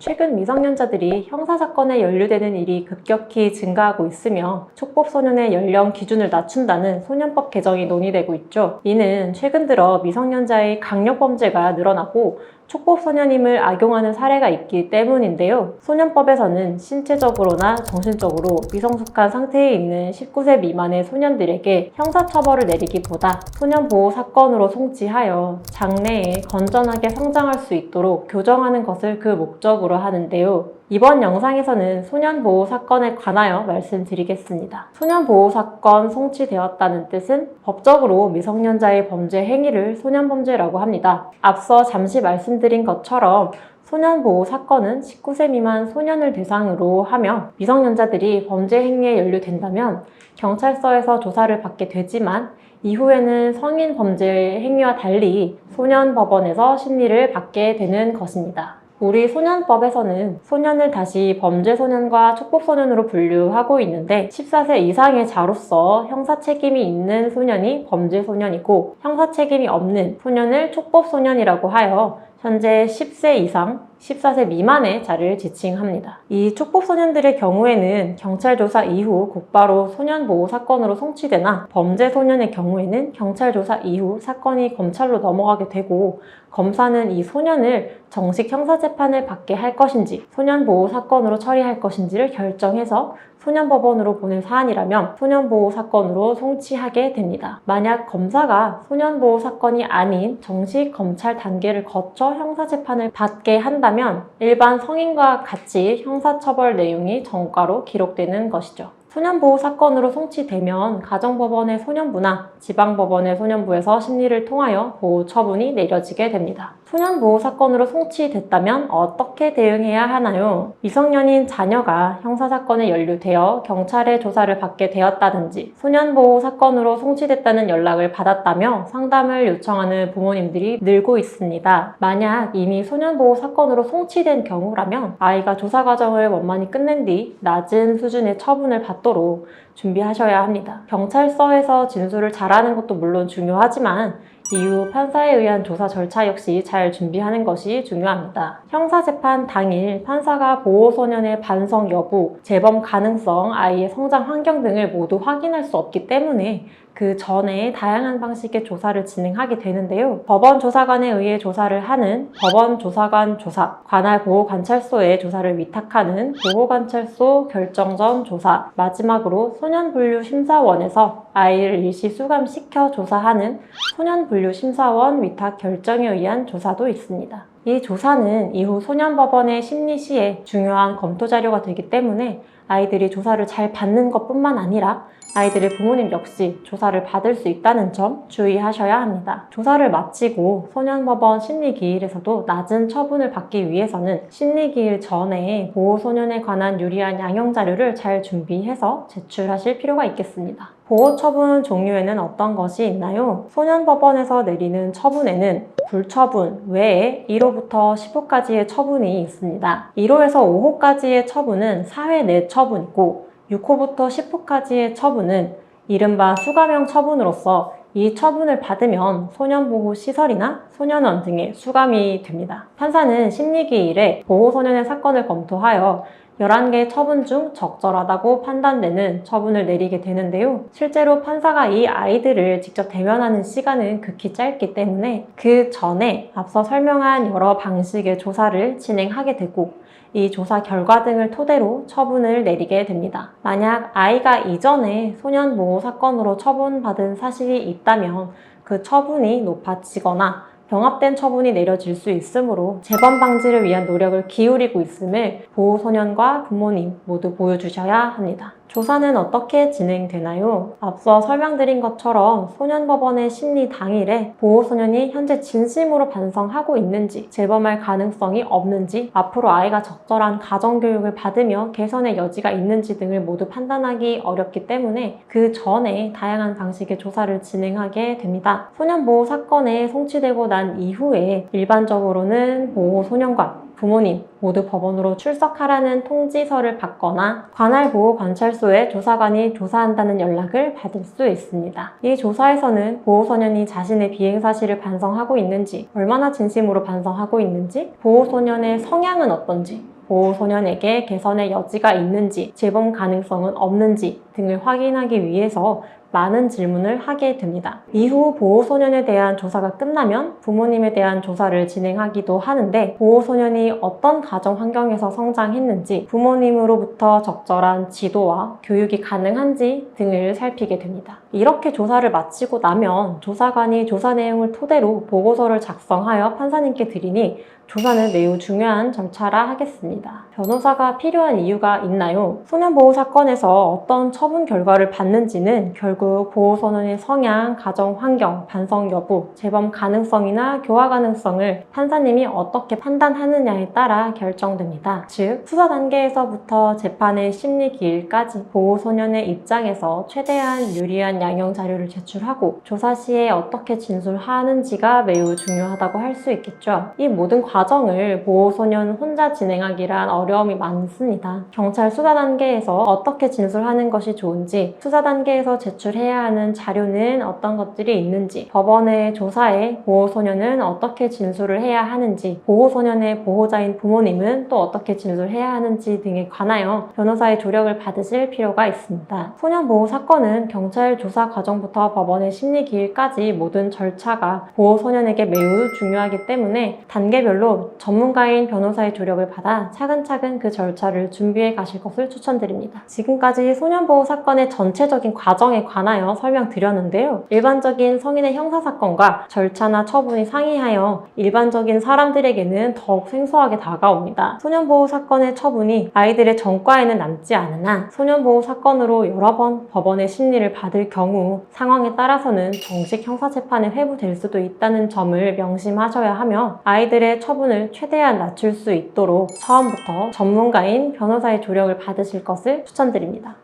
최근 미성년자들이 형사사건에 연루되는 일이 급격히 증가하고 있으며 촉법소년의 연령 기준을 낮춘다는 소년법 개정이 논의되고 있죠. 이는 최근 들어 미성년자의 강력범죄가 늘어나고 촉법소년임을 악용하는 사례가 있기 때문인데요. 소년법에서는 신체적으로나 정신적으로 미성숙한 상태에 있는 19세 미만의 소년들에게 형사처벌을 내리기보다 소년보호사건으로 송치하여 장래에 건전하게 성장할 수 있도록 교정하는 것을 그 목적으로 하는데요. 이번 영상에서는 소년보호사건에 관하여 말씀드리겠습니다. 소년보호사건 송치되었다는 뜻은 법적으로 미성년자의 범죄 행위를 소년범죄라고 합니다. 앞서 잠시 말씀드린 것처럼 소년보호사건은 19세 미만 소년을 대상으로 하며 미성년자들이 범죄 행위에 연루된다면 경찰서에서 조사를 받게 되지만 이후에는 성인 범죄 행위와 달리 소년법원에서 심리를 받게 되는 것입니다. 우리 소년법에서는 소년을 다시 범죄소년과 촉법소년으로 분류하고 있는데 14세 이상의 자로서 형사책임이 있는 소년이 범죄소년이고 형사책임이 없는 소년을 촉법소년이라고 하여 현재 10세 이상, 14세 미만의 자를 지칭합니다. 이 촉법소년들의 경우에는 경찰 조사 이후 곧바로 소년보호사건으로 송치되나 범죄소년의 경우에는 경찰 조사 이후 사건이 검찰로 넘어가게 되고 검사는 이 소년을 정식 형사재판을 받게 할 것인지 소년보호사건으로 처리할 것인지를 결정해서 소년법원으로 보낼 사안이라면 소년보호사건으로 송치하게 됩니다. 만약 검사가 소년보호사건이 아닌 정식 검찰 단계를 거쳐 형사재판을 받게 한다면 일반 성인과 같이 형사처벌 내용이 정과로 기록되는 것이죠. 소년보호사건으로 송치되면 가정법원의 소년부나 지방법원의 소년부에서 심리를 통하여 보호처분이 내려지게 됩니다. 소년보호사건으로 송치됐다면 어떻게 대응해야 하나요? 미성년인 자녀가 형사사건에 연루되어 경찰의 조사를 받게 되었다든지 소년보호사건으로 송치됐다는 연락을 받았다며 상담을 요청하는 부모님들이 늘고 있습니다. 만약 이미 소년보호사건으로 송치된 경우라면 아이가 조사 과정을 원만히 끝낸 뒤 낮은 수준의 처분을 받도록 준비하셔야 합니다. 경찰서에서 진술을 잘하는 것도 물론 중요하지만 이후 판사에 의한 조사 절차 역시 잘 준비하는 것이 중요합니다. 형사재판 당일 판사가 보호소년의 반성 여부, 재범 가능성, 아이의 성장 환경 등을 모두 확인할 수 없기 때문에 그 전에 다양한 방식의 조사를 진행하게 되는데요. 법원조사관에 의해 조사를 하는 법원조사관 조사, 관할 보호관찰소에 조사를 위탁하는 보호관찰소 결정전 조사, 마지막으로 소년분류심사원에서 아이를 일시 수감시켜 조사하는 소년분류심사원 위탁 결정에 의한 조사도 있습니다. 이 조사는 이후 소년법원의 심리 시에 중요한 검토 자료가 되기 때문에 아이들이 조사를 잘 받는 것뿐만 아니라 아이들의 부모님 역시 조사를 받을 수 있다는 점 주의하셔야 합니다. 조사를 마치고 소년법원 심리기일에서도 낮은 처분을 받기 위해서는 심리기일 전에 보호소년에 관한 유리한 양형 자료를 잘 준비해서 제출하실 필요가 있겠습니다. 보호처분 종류에는 어떤 것이 있나요? 소년법원에서 내리는 처분에는 불처분 외에 1호부터 10호까지의 처분이 있습니다. 1호에서 5호까지의 처분은 사회 내 처분이고 6호부터 10호까지의 처분은 이른바 수감형 처분으로서 이 처분을 받으면 소년보호시설이나 소년원 등에 수감이 됩니다. 판사는 심리기일에 보호소년의 사건을 검토하여 11개 처분 중 적절하다고 판단되는 처분을 내리게 되는데요. 실제로 판사가 이 아이들을 직접 대면하는 시간은 극히 짧기 때문에 그 전에 앞서 설명한 여러 방식의 조사를 진행하게 되고 이 조사 결과 등을 토대로 처분을 내리게 됩니다. 만약 아이가 이전에 소년보호 사건으로 처분받은 사실이 있다면 그 처분이 높아지거나 병합된 처분이 내려질 수 있으므로 재범 방지를 위한 노력을 기울이고 있음을 보호소년과 부모님 모두 보여주셔야 합니다. 조사는 어떻게 진행되나요? 앞서 설명드린 것처럼 소년법원의 심리 당일에 보호소년이 현재 진심으로 반성하고 있는지, 재범할 가능성이 없는지, 앞으로 아이가 적절한 가정교육을 받으며 개선의 여지가 있는지 등을 모두 판단하기 어렵기 때문에 그 전에 다양한 방식의 조사를 진행하게 됩니다. 소년보호 사건에 송치되고 난 이후에 일반적으로는 보호소년관, 부모님 모두 법원으로 출석하라는 통지서를 받거나 관할보호관찰소에 조사관이 조사한다는 연락을 받을 수 있습니다. 이 조사에서는 보호소년이 자신의 비행 사실을 반성하고 있는지, 얼마나 진심으로 반성하고 있는지, 보호소년의 성향은 어떤지, 보호소년에게 개선의 여지가 있는지, 재범 가능성은 없는지 등을 확인하기 위해서 많은 질문을 하게 됩니다. 이후 보호소년에 대한 조사가 끝나면 부모님에 대한 조사를 진행하기도 하는데, 보호소년이 어떤 가정 환경에서 성장했는지, 부모님으로부터 적절한 지도와 교육이 가능한지 등을 살피게 됩니다. 이렇게 조사를 마치고 나면 조사관이 조사 내용을 토대로 보고서를 작성하여 판사님께 드리니 조사는 매우 중요한 절차라 하겠습니다. 변호사가 필요한 이유가 있나요? 소년보호 사건에서 어떤 처분 결과를 받는지는 결국 보호소년의 성향, 가정 환경, 반성 여부, 재범 가능성이나 교화 가능성을 판사님이 어떻게 판단하느냐에 따라 결정됩니다. 즉, 수사 단계에서부터 재판의 심리 기일까지 보호소년의 입장에서 최대한 유리한 양형 자료를 제출하고 조사 시에 어떻게 진술하는지가 매우 중요하다고 할 수 있겠죠. 이 모든 과정을 보호소년 혼자 진행하기란 어려움이 많습니다. 경찰 수사 단계에서 어떻게 진술하는 것이 좋은지, 수사 단계에서 제출해야 하는 자료는 어떤 것들이 있는지, 법원의 조사에 보호소년은 어떻게 진술을 해야 하는지, 보호소년의 보호자인 부모님은 또 어떻게 진술해야 하는지 등에 관하여 변호사의 조력을 받으실 필요가 있습니다. 소년보호 사건은 경찰 조사 과정부터 법원의 심리 기일까지 모든 절차가 보호소년에게 매우 중요하기 때문에 단계별로 전문가인 변호사의 조력을 받아 차근차근 그 절차를 준비해 가실 것을 추천드립니다. 지금까지 소년보호 사건의 전체적인 과정에 관하여 설명드렸는데요. 일반적인 성인의 형사사건과 절차나 처분이 상이하여 일반적인 사람들에게는 더욱 생소하게 다가옵니다. 소년보호 사건의 처분이 아이들의 전과에는 남지 않으나 소년보호 사건으로 여러 번 법원의 심리를 받을 경우 상황에 따라서는 정식 형사재판에 회부될 수도 있다는 점을 명심하셔야 하며, 아이들의 처분을 최대한 낮출 수 있도록 처음부터 전문가인 변호사의 조력을 받으실 것을 추천드립니다.